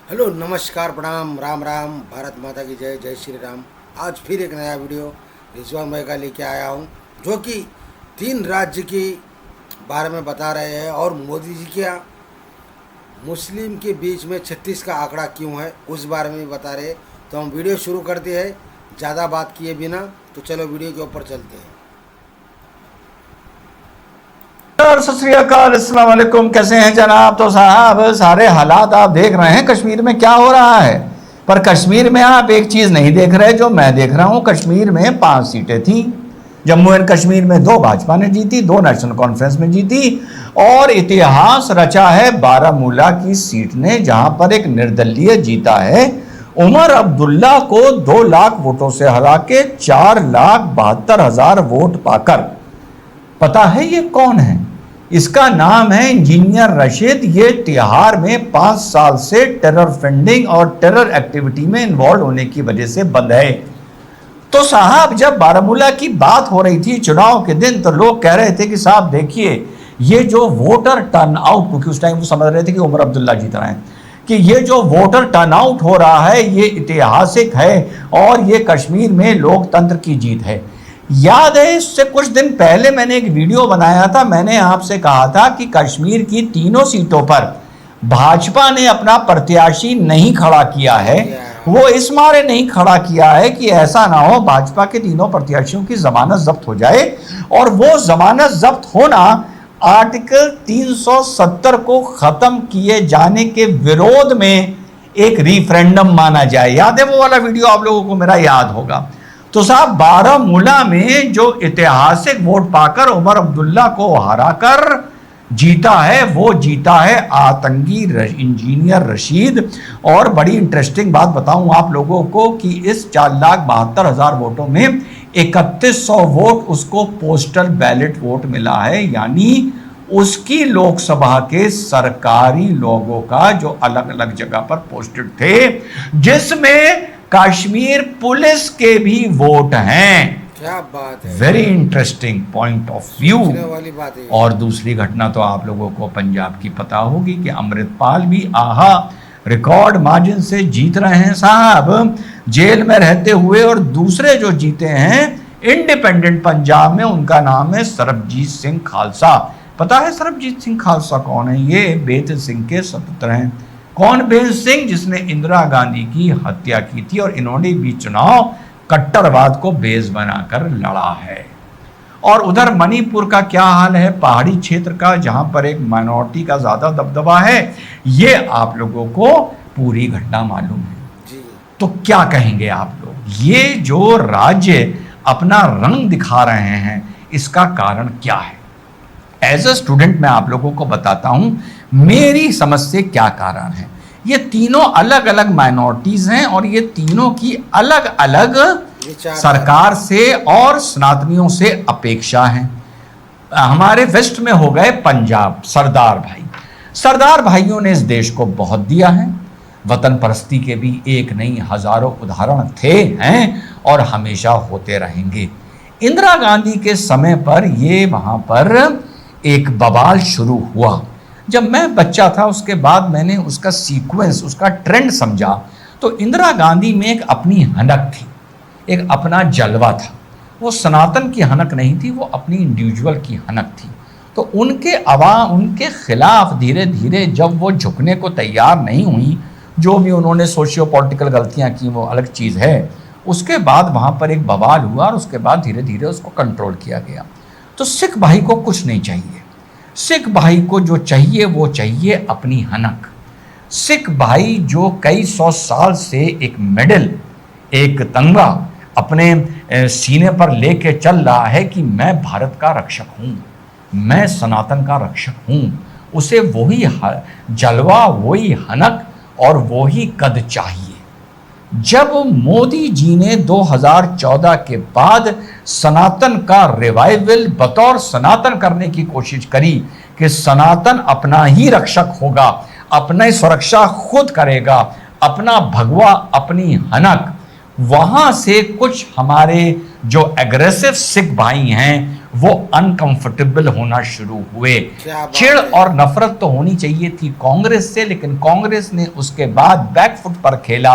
Hello नमस्कार प्रणाम राम राम भारत माता की जय जय श्री राम। आज फिर एक नया वीडियो रिजवान भाई का लेके आया हूँ, जो कि 3 राज्य के बारे में बता रहे हैं और मोदी जी क्या मुस्लिम के बीच में 36 का आंकड़ा क्यों है उस बारे में भी बता रहे हैं। तो हम वीडियो शुरू करते हैं ज़्यादा बात किए बिना। तो चलो वीडियो के ऊपर चलते हैं। सत श्री अकाल, अस्सलाम वालेकुम। कैसे हैं जनाब? तो साहब सारे हालात आप देख रहे हैं कश्मीर में क्या हो रहा है, पर कश्मीर में आप एक चीज नहीं देख रहे जो मैं देख रहा हूं। कश्मीर में 5 सीटें थी, जम्मू एंड कश्मीर में 2 भाजपा ने जीती, 2 नेशनल कॉन्फ्रेंस में जीती, और इतिहास रचा है बारामूला की सीट ने, जहां पर एक निर्दलीय जीता है। उमर अब्दुल्ला को 2 लाख वोटों से हरा के 4,72,000 वोट पाकर। पता है ये कौन है? इसका नाम है इंजीनियर रशीद। ये तिहाड़ में 5 साल से टेरर फंडिंग और टेरर एक्टिविटी में इन्वॉल्व होने की वजह से बंद है। तो साहब जब बारामूला की बात हो रही थी चुनाव के दिन, तो लोग कह रहे थे कि साहब देखिए ये जो वोटर टर्नआउट, क्योंकि उस टाइम वो समझ रहे थे कि उमर अब्दुल्ला जीत रहे हैं, कि ये जो वोटर टर्नआउट हो रहा है ये ऐतिहासिक है और ये कश्मीर में लोकतंत्र की जीत है। याद है इससे कुछ दिन पहले मैंने एक वीडियो बनाया था, मैंने आपसे कहा था कि कश्मीर की 3 सीटों पर भाजपा ने अपना प्रत्याशी नहीं खड़ा किया है। वो इस मारे नहीं खड़ा किया है कि ऐसा ना हो भाजपा के 3 प्रत्याशियों की जमानत जब्त हो जाए, और वो जमानत जब्त होना आर्टिकल 370 को खत्म किए जाने के विरोध में एक रिफरेंडम माना जाए। याद है वो वाला वीडियो? आप लोगों को मेरा याद होगा। तो साहब बारामूला में जो ऐतिहासिक वोट पाकर उमर अब्दुल्ला को हराकर जीता है, वो जीता है आतंकी इंजीनियर रशीद। और बड़ी इंटरेस्टिंग बात बताऊं आप लोगों को कि इस 4,72,000 वोटों में 3100 वोट उसको पोस्टल बैलेट वोट मिला है, यानी उसकी लोकसभा के सरकारी लोगों का जो अलग अलग जगह पर पोस्टेड थे, जिसमें कश्मीर पुलिस के भी वोट हैं। क्या बात है, very interesting point of view वाली बात है। और दूसरी घटना तो आप लोगों को पंजाब की पता होगी कि अमृतपाल भी आहा रिकॉर्ड मार्जिन से जीत रहे हैं साहब, जेल में रहते हुए। और दूसरे जो जीते हैं इंडिपेंडेंट पंजाब में, उनका नाम है सरबजीत सिंह खालसा। पता है सरबजीत सिंह खालसा कौन है? ये बेत सिंह के सपुत्र हैं। कौन? बेत सिंह, जिसने इंदिरा गांधी की हत्या की थी, और इन्होंने भी चुनाव कट्टरवाद को बेस बनाकर लड़ा है। और उधर मणिपुर का क्या हाल है, पहाड़ी क्षेत्र का, जहां पर एक माइनॉरिटी का ज्यादा दबदबा है, ये आप लोगों को पूरी घटना मालूम है जी। तो क्या कहेंगे आप लोग? ये जो राज्य अपना रंग दिखा रहे हैं, इसका कारण क्या है? एज अ स्टूडेंट मैं आप लोगों को बताता हूं मेरी समझ से क्या कारण है। ये तीनों अलग अलग माइनॉरिटीज हैं और ये तीनों की अलग अलग सरकार से और सनातनियों से अपेक्षा है। हमारे वेस्ट में हो गए पंजाब, सरदार भाई। सरदार भाइयों ने इस देश को बहुत दिया है। वतन परस्ती के भी एक नहीं हजारों उदाहरण थे, हैं और हमेशा होते रहेंगे। इंदिरा गांधी के समय पर ये वहां पर एक बवाल शुरू हुआ। जब मैं बच्चा था उसके बाद मैंने उसका सीक्वेंस, उसका ट्रेंड समझा। तो इंदिरा गांधी में एक अपनी हनक थी, एक अपना जलवा था। वो सनातन की हनक नहीं थी, वो अपनी इंडिविजुअल की हनक थी। तो उनके खिलाफ धीरे धीरे जब वो झुकने को तैयार नहीं हुई, जो भी उन्होंने सोशियो पॉलिटिकल गलतियां की वो अलग चीज़ है, उसके बाद वहाँ पर एक बवाल हुआ और उसके बाद धीरे धीरे उसको कंट्रोल किया गया। तो सिख भाई को कुछ नहीं चाहिए। सिख भाई को जो चाहिए वो चाहिए अपनी हनक। सिख भाई जो कई 100 साल से एक मेडल, एक तंगा अपने सीने पर लेके चल रहा है कि मैं भारत का रक्षक हूँ, मैं सनातन का रक्षक हूँ, उसे वही जलवा, वही हनक और वही कद चाहिए। जब मोदी जी ने 2014 के बाद सनातन का रिवाइवल बतौर सनातन करने की कोशिश करी कि सनातन अपना ही रक्षक होगा, अपनी सुरक्षा खुद करेगा, अपना भगवा, अपनी हनक, वहां से कुछ हमारे जो एग्रेसिव सिख भाई हैं वो अनकंफर्टेबल होना शुरू हुए। चिढ़ और नफरत तो होनी चाहिए थी कांग्रेस से, लेकिन कांग्रेस ने उसके बाद बैकफुट पर खेला,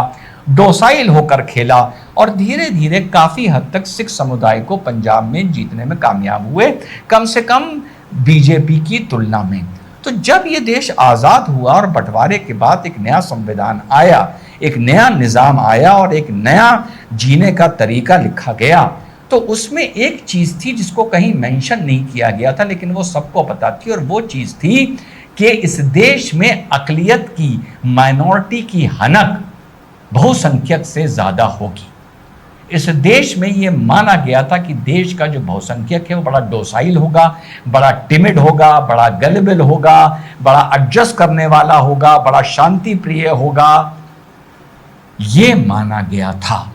डोसाइल होकर खेला और धीरे धीरे काफी हद तक सिख समुदाय को पंजाब में जीतने में कामयाब हुए, कम से कम बीजेपी की तुलना में। तो जब ये देश आजाद हुआ और बंटवारे के बाद एक नया संविधान आया, एक नया निजाम आया और एक नया जीने का तरीका लिखा गया, तो उसमें एक चीज थी जिसको कहीं मेंशन नहीं किया गया था, लेकिन वो सबको पता थी, और वो चीज थी कि इस देश में अकलियत की, माइनॉरिटी की हनक बहुसंख्यक से ज्यादा होगी। इस देश में ये माना गया था कि देश का जो बहुसंख्यक है वो बड़ा डोसाइल होगा, बड़ा टिमिड होगा, बड़ा गलबिल होगा, बड़ा एडजस्ट करने वाला होगा, बड़ा शांति प्रिय होगा, ये माना गया था।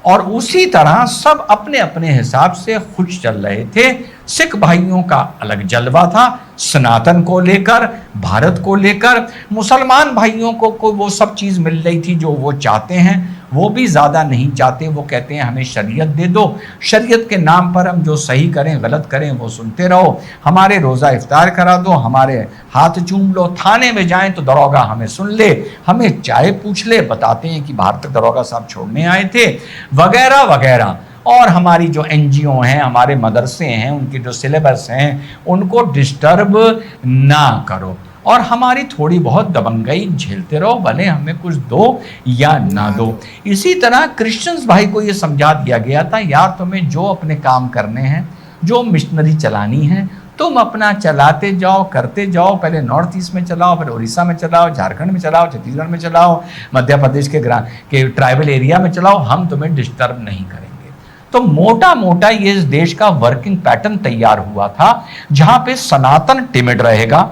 और उसी तरह सब अपने अपने हिसाब से खुश चल रहे थे। सिख भाइयों का अलग जलवा था सनातन को लेकर, भारत को लेकर। मुसलमान भाइयों को वो सब चीज़ मिल रही थी जो वो चाहते हैं, वो भी ज़्यादा नहीं चाहते। वो कहते हैं हमें शरीयत दे दो, शरीयत के नाम पर हम जो सही करें गलत करें वो सुनते रहो, हमारे रोज़ा इफ्तार करा दो, हमारे हाथ चूम लो, थाने में जाएं तो दरोगा हमें सुन ले, हमें चाय पूछ ले, बताते हैं कि बाहर तक दरोगा साहब छोड़ने आए थे, वगैरह वगैरह। और हमारी जो एनजीओ हैं, हमारे मदरसे हैं, उनके जो सिलेबस हैं उनको डिस्टर्ब ना करो, और हमारी थोड़ी बहुत दबंगई झेलते रहो, भले हमें कुछ दो या ना दो। इसी तरह क्रिश्चियंस भाई को ये समझा दिया गया था, यार तुम्हें जो अपने काम करने हैं, जो मिशनरी चलानी है, तुम अपना चलाते जाओ, करते जाओ। पहले नॉर्थ ईस्ट में चलाओ, फिर उड़ीसा में चलाओ, झारखंड में चलाओ, छत्तीसगढ़ में चलाओ, मध्य प्रदेश के ट्राइबल एरिया में चलाओ, हम तुम्हें डिस्टर्ब नहीं करेंगे। तो मोटा मोटा ये इस देश का वर्किंग पैटर्न तैयार हुआ था, जहां पे सनातन टिमिड रहेगा,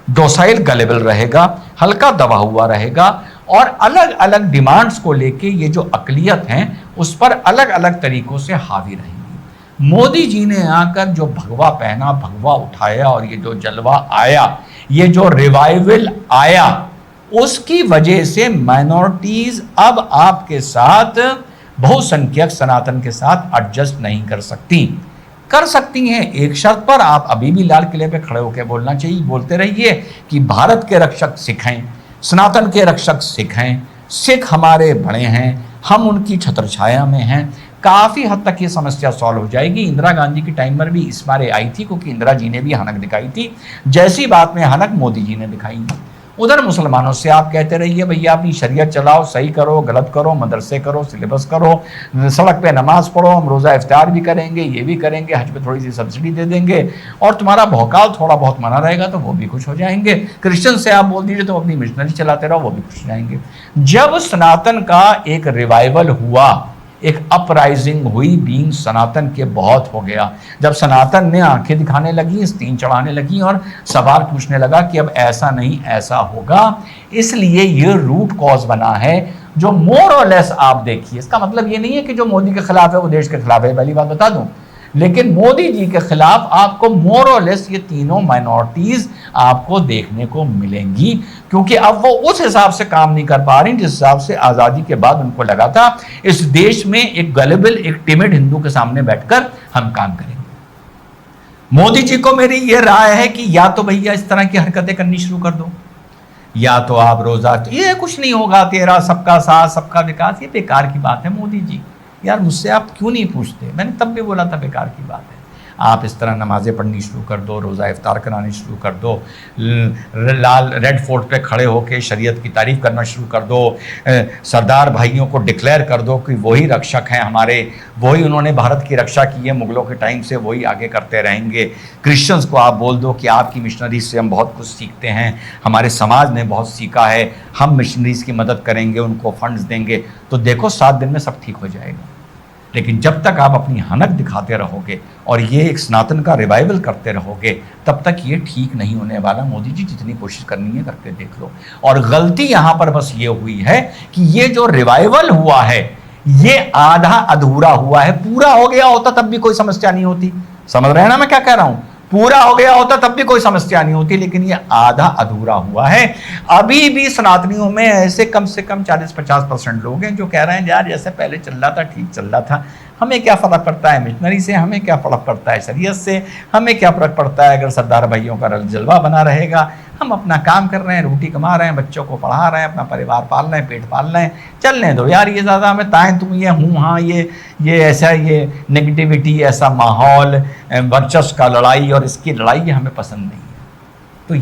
डोसाइल गलेबल रहेगा, हल्का दबा हुआ रहेगा, और अलग अलग डिमांड्स को लेके ये जो अकलियत हैं उस पर अलग अलग तरीकों से हावी रहेंगी। मोदी जी ने आकर जो भगवा पहना, भगवा उठाया, और ये जो जलवा आया, ये जो रिवाइवल आया, उसकी वजह से माइनॉरिटीज अब आपके साथ, बहुसंख्यक सनातन के साथ एडजस्ट नहीं कर सकती हैं एक शर्त पर। आप अभी भी लाल किले पे खड़े होकर बोलते रहिए कि भारत के रक्षक सिख हैं, सनातन के रक्षक सिख हैं, सिख हमारे बड़े हैं, हम उनकी छत्रछाया में हैं। काफ़ी हद तक ये समस्या सॉल्व हो जाएगी। इंदिरा गांधी की टाइम पर भी इस बारे आई थी, क्योंकि इंदिरा जी ने भी हनक दिखाई थी, जैसी बात में हनक मोदी जी ने दिखाई। उधर मुसलमानों से आप कहते रहिए भैया अपनी शरीयत चलाओ, सही करो गलत करो, मदरसे करो, सिलेबस करो, सड़क पे नमाज पढ़ो, हम रोज़ा इफ्तार भी करेंगे, ये भी करेंगे, हज पे थोड़ी सी सब्सिडी दे देंगे, और तुम्हारा भौकाल थोड़ा बहुत मना रहेगा तो वो भी खुश हो जाएंगे। क्रिश्चियन से आप बोल दीजिए तो अपनी मिशनरी चलाते रहो, वो भी खुश हो जाएंगे। जब सनातन का एक रिवाइवल हुआ, एक अपराइजिंग हुई, बीइंग सनातन के बहुत हो गया, जब सनातन ने आंखें दिखाने लगी, स्तीन चढ़ाने लगी और सवाल पूछने लगा कि अब ऐसा नहीं ऐसा होगा, इसलिए ये रूट कॉज बना है जो मोर और लेस आप देखिए। इसका मतलब ये नहीं है कि जो मोदी के खिलाफ है वो देश के खिलाफ है, पहली बात बता दूं, लेकिन मोदी जी के खिलाफ आपको मोर और लेस ये तीनों माइनॉरिटीज आपको देखने को मिलेंगी, क्योंकि अब वो उस हिसाब से काम नहीं कर पा रही जिस हिसाब से आज़ादी के बाद उनको लगा था इस देश में एक गलेबल, एक टिमिड हिंदू के सामने बैठकर हम काम करेंगे। मोदी जी को मेरी ये राय है कि या तो भैया इस तरह की हरकतें करनी शुरू कर दो, या तो आप रोजा, ये कुछ नहीं होगा, तेरा सबका साथ सबका विकास, ये बेकार की बात है। मोदी जी यार मुझसे आप क्यों नहीं पूछते? मैंने तब भी बोला था बेकार की बात है। आप इस तरह नमाज़ें पढ़नी शुरू कर दो, रोज़ा इफ्तार करानी शुरू कर दो, लाल रेड फोर्ट पे खड़े होकर शरीयत की तारीफ करना शुरू कर दो, सरदार भाइयों को डिक्लेयर कर दो कि वही रक्षक हैं हमारे, वही उन्होंने भारत की रक्षा की है मुग़लों के टाइम से, वही आगे करते रहेंगे। क्रिश्चियंस को आप बोल दो कि आपकी मिशनरी से हम बहुत कुछ सीखते हैं, हमारे समाज ने बहुत सीखा है, हम मिशनरीज़ की मदद करेंगे, उनको फंड्स देंगे, तो देखो 7 दिन में सब ठीक हो जाएगा। लेकिन जब तक आप अपनी हनक दिखाते रहोगे और ये एक सनातन का रिवाइवल करते रहोगे, तब तक ये ठीक नहीं होने वाला। मोदी जी जितनी कोशिश करनी है करके देख लो। और गलती यहाँ पर बस ये हुई है कि ये जो रिवाइवल हुआ है ये आधा अधूरा हुआ है, पूरा हो गया होता तब भी कोई समस्या नहीं होती। समझ रहे हैं ना मैं क्या कह रहा हूँ? पूरा हो गया होता तब भी कोई समस्या नहीं होती, लेकिन ये आधा अधूरा हुआ है। अभी भी सनातनियों में ऐसे कम से कम 40-50% लोग हैं जो कह रहे हैं यार जैसे पहले चल रहा था ठीक चल रहा था, हमें क्या फ़र्क पड़ता है मिशनरी से, हमें क्या फ़र्क पड़ता है शरीयत से, हमें क्या फ़र्क पड़ता है अगर सरदार भाइयों का जलवा बना रहेगा, हम अपना काम कर रहे हैं, रोटी कमा रहे हैं, बच्चों को पढ़ा रहे हैं, अपना परिवार पाल रहे हैं, पेट पाल रहे हैं, चलने दो यार, ये ज़्यादा हमें ताएं तुम ये हूँ हाँ ये ऐसा ये नेगेटिविटी, ऐसा माहौल, वर्चस्व का लड़ाई और इसकी लड़ाई ये हमें पसंद नहीं है। तो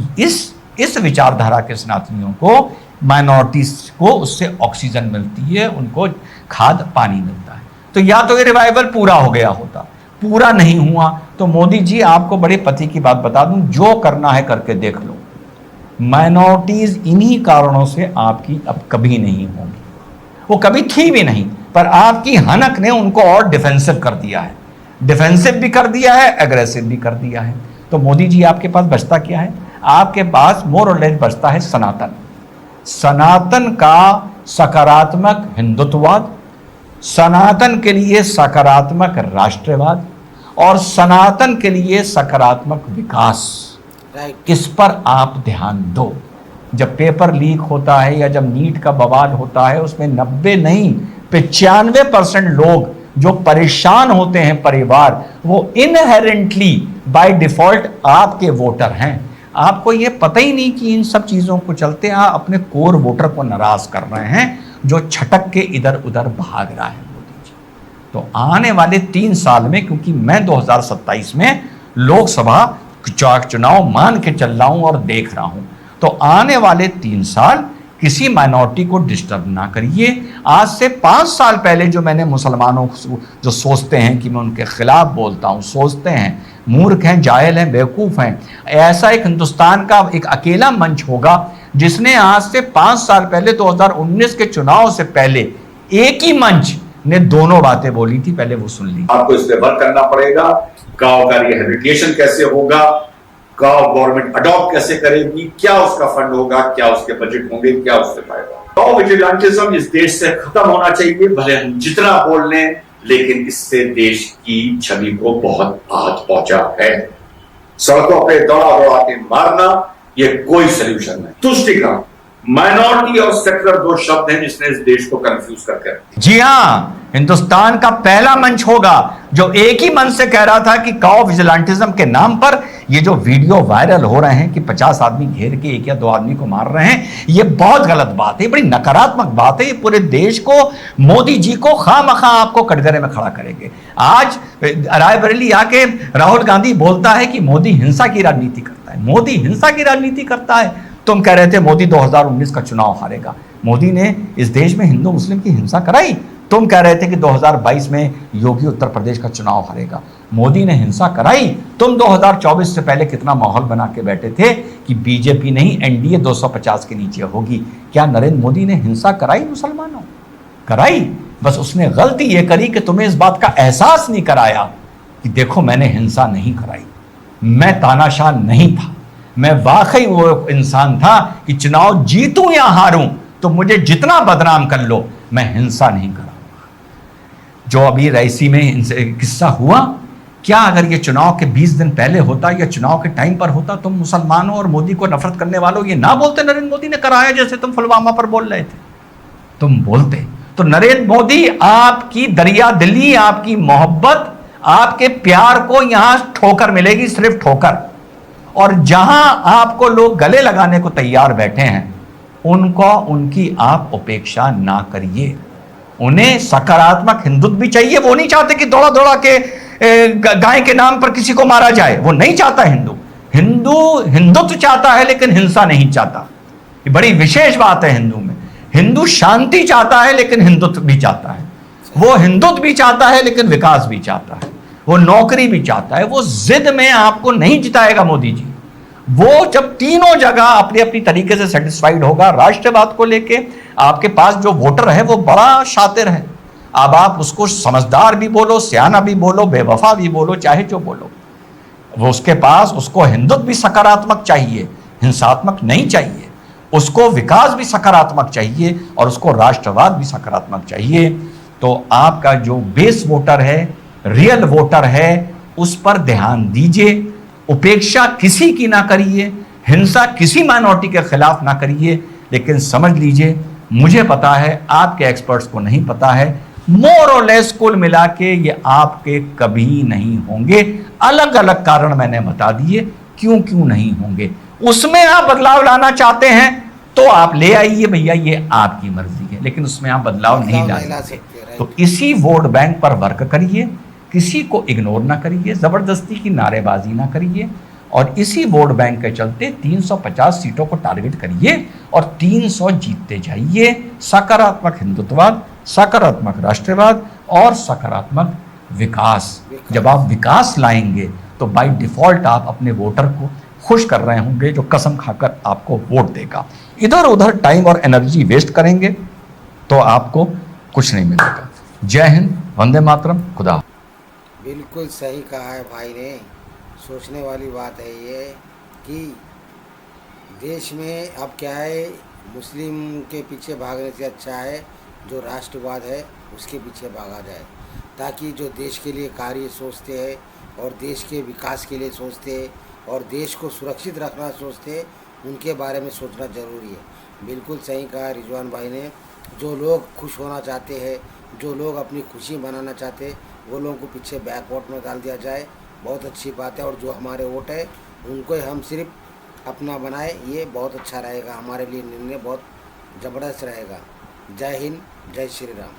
इस विचारधारा के सनातनियों को, माइनॉरिटीज़ को उससे ऑक्सीजन मिलती है, उनको खाद पानी मिलता है। तो या तो ये रिवाइवल पूरा हो गया होता, पूरा नहीं हुआ तो मोदी जी आपको बड़े पति की बात बता दूं, जो करना है करके देख लो, माइनॉरिटीज इन्हीं कारणों से आपकी अब कभी नहीं होंगी, वो कभी थी भी नहीं, पर आपकी हनक ने उनको और डिफेंसिव कर दिया है, डिफेंसिव भी कर दिया है, एग्रेसिव भी कर दिया है। तो मोदी जी आपके पास बचता क्या है? आपके पास मोर और लेस बचता है सनातन, सनातन का सकारात्मक हिंदुत्ववाद, सनातन के लिए सकारात्मक राष्ट्रवाद और सनातन के लिए सकारात्मक विकास। किस पर आप ध्यान दो? जब पेपर लीक होता है या जब नीट का बवाल होता है, उसमें 90 नहीं 95% लोग जो परेशान होते हैं परिवार, वो इनहेरेंटली बाय डिफॉल्ट आपके वोटर हैं। आपको ये पता ही नहीं कि इन सब चीज़ों को चलते आप अपने कोर वोटर को नाराज कर रहे हैं जो छटक के इधर उधर भाग रहा है मोदी जी। तो आने वाले 3 साल में, क्योंकि मैं 2027 में लोकसभा चुनाव मान के चल रहा हूं और देख रहा हूं, तो आने वाले 3 साल किसी माइनॉरिटी को डिस्टर्ब ना करिए। आज से 5 साल पहले जो मैंने मुसलमानों को जो सोचते हैं कि मैं उनके खिलाफ बोलता हूं, सोचते हैं मूर्ख हैं, जाहिल हैं, बेवकूफ़ हैं, ऐसा एक हिंदुस्तान का एक अकेला मंच होगा जिसने आज से 5 साल पहले 2019 के चुनाव से पहले एक ही मंच ने दोनों बातें बोली थी, पहले वो सुन ली। आपको इस पे वर्क करना पड़ेगा। गांव का रिहेबिलिटेशन कैसे होगा, गांव गवर्नमेंट अडॉप्ट कैसे करेगी, क्या उसका फंड होगा, क्या उसके बजट होंगे, क्या उससे फायदा। गांव विजिलेंटिज्म इस देश से खत्म होना चाहिए, भले हम जितना बोल लें, लेकिन इससे देश की छवि को बहुत आहत पहुंचा है। सड़कों पे दौड़ा दौड़ा के मारना ये कोई सोल्यूशन नहीं। तुष्टिकरण, माइनॉरिटी और सेक्युलर 2 शब्द हैं जिसने इस देश को कंफ्यूज करके। जी हां, हिंदुस्तान का पहला मंच होगा जो एक ही मन से कह रहा था कि गांव विजिलेंटिज्म के नाम पर ये जो वीडियो वायरल हो रहे हैं कि 50 आदमी घेर के 1 या 2 आदमी को मार रहे हैं, ये बहुत गलत बात है, बड़ी नकारात्मक बात है। ये पूरे देश को, मोदी जी को खामखा आपको कटघरे में खड़ा करेंगे। आज रायबरेली आके राहुल गांधी बोलता है कि मोदी हिंसा की राजनीति करता है, मोदी हिंसा की राजनीति करता है। तुम कह रहे थे मोदी 2019 का चुनाव हारेगा, मोदी ने इस देश में हिंदू मुस्लिम की हिंसा कराई। तुम कह रहे थे कि 2022 में योगी उत्तर प्रदेश का चुनाव हारेगा, मोदी ने हिंसा कराई। तुम 2024 से पहले कितना माहौल बना के बैठे थे कि बीजेपी नहीं एनडीए 250 के नीचे होगी। क्या नरेंद्र मोदी ने हिंसा कराई? मुसलमानों कराई, बस उसने गलती ये करी कि तुम्हें इस बात का एहसास नहीं कराया कि देखो मैंने हिंसा नहीं कराई, मैं तानाशाह नहीं था, मैं वाकई वो इंसान था कि चुनाव जीतूं या हारूं तो मुझे जितना बदनाम कर लो, मैं हिंसा नहीं कराऊंगा। जो अभी रईसी में किस्सा हुआ, क्या अगर ये चुनाव के 20 दिन पहले होता या चुनाव के टाइम पर होता, तुम मुसलमानों और मोदी को नफरत करने वालों ये ना बोलते नरेंद्र मोदी ने कराया, जैसे तुम पुलवामा पर बोल रहे थे, तुम बोलते। तो नरेंद्र मोदी आपकी दरिया दिली, आपकी मोहब्बत, आपके प्यार को यहां ठोकर मिलेगी, सिर्फ ठोकर। और जहां आपको लोग गले लगाने को तैयार बैठे हैं, उनको उनकी आप उपेक्षा ना करिए। उन्हें सकारात्मक हिंदुत्व भी चाहिए, वो नहीं चाहते कि दौड़ा दौड़ा के गाय के नाम पर किसी को मारा जाए, वो नहीं चाहता। हिंदुत्व चाहता है लेकिन हिंसा नहीं चाहता। ये बड़ी विशेष बात है हिंदू में। हिंदू शांति चाहता है लेकिन हिंदुत्व भी चाहता है, वो हिंदुत्व भी चाहता है लेकिन विकास भी चाहता है, वो नौकरी भी चाहता है। वो जिद में आपको नहीं जिताएगा मोदी जी। वो जब तीनों जगह अपनी अपनी तरीके से सेटिस्फाइड होगा, राष्ट्रवाद को लेके आपके पास जो वोटर है वो बड़ा शातिर है। अब आप उसको समझदार भी बोलो, सियाना भी बोलो, बेवफा भी बोलो, चाहे जो बोलो, वो उसके पास, उसको हिंदुत्व भी सकारात्मक चाहिए, हिंसात्मक नहीं चाहिए। उसको विकास भी सकारात्मक चाहिए और उसको राष्ट्रवाद भी सकारात्मक चाहिए। तो आपका जो बेस वोटर है, रियल वोटर है, उस पर ध्यान दीजिए। उपेक्षा किसी की ना करिए, हिंसा किसी माइनॉरिटी के खिलाफ ना करिए, लेकिन समझ लीजिए मुझे पता है, आपके एक्सपर्ट्स को नहीं पता है, मोर और लेस कुल मिला के ये आपके कभी नहीं होंगे। अलग अलग कारण मैंने बता दिए क्यों क्यों नहीं होंगे। उसमें आप बदलाव लाना चाहते हैं तो आप ले आइए भैया, ये आपकी मर्जी है, लेकिन उसमें आप बदलाव नहीं ला सकते। तो इसी वोट बैंक पर वर्क करिए, किसी को इग्नोर ना करिए, जबरदस्ती की नारेबाजी ना करिए, और इसी वोट बैंक के चलते 350 सीटों को टारगेट करिए और 300 जीतते जाइए। सकारात्मक हिंदुत्ववाद, सकारात्मक राष्ट्रवाद और सकारात्मक विकास। जब आप विकास लाएंगे तो बाय डिफॉल्ट आप अपने वोटर को खुश कर रहे होंगे, जो कसम खाकर आपको वोट देगा। इधर उधर टाइम और एनर्जी वेस्ट करेंगे तो आपको कुछ नहीं मिलेगा। जय हिंद, वंदे मातरम, खुदा। बिल्कुल सही कहा है भाई ने। सोचने वाली बात है ये कि देश में अब क्या है, मुस्लिम के पीछे भागने से अच्छा है जो राष्ट्रवाद है उसके पीछे भागा जाए, ताकि जो देश के लिए कार्य सोचते हैं और देश के विकास के लिए सोचते हैं और देश को सुरक्षित रखना सोचते हैं, उनके बारे में सोचना ज़रूरी है। बिल्कुल सही कहा रिजवान भाई ने। जो लोग खुश होना चाहते हैं, जो लोग अपनी खुशी मनाना चाहते हैं, वो लोगों को पीछे बैकवॉट में डाल दिया जाए, बहुत अच्छी बात है। और जो हमारे वोट है उनको हम सिर्फ अपना बनाए, ये बहुत अच्छा रहेगा, हमारे लिए निर्णय बहुत ज़बरदस्त रहेगा। जय हिंद, जय श्री राम।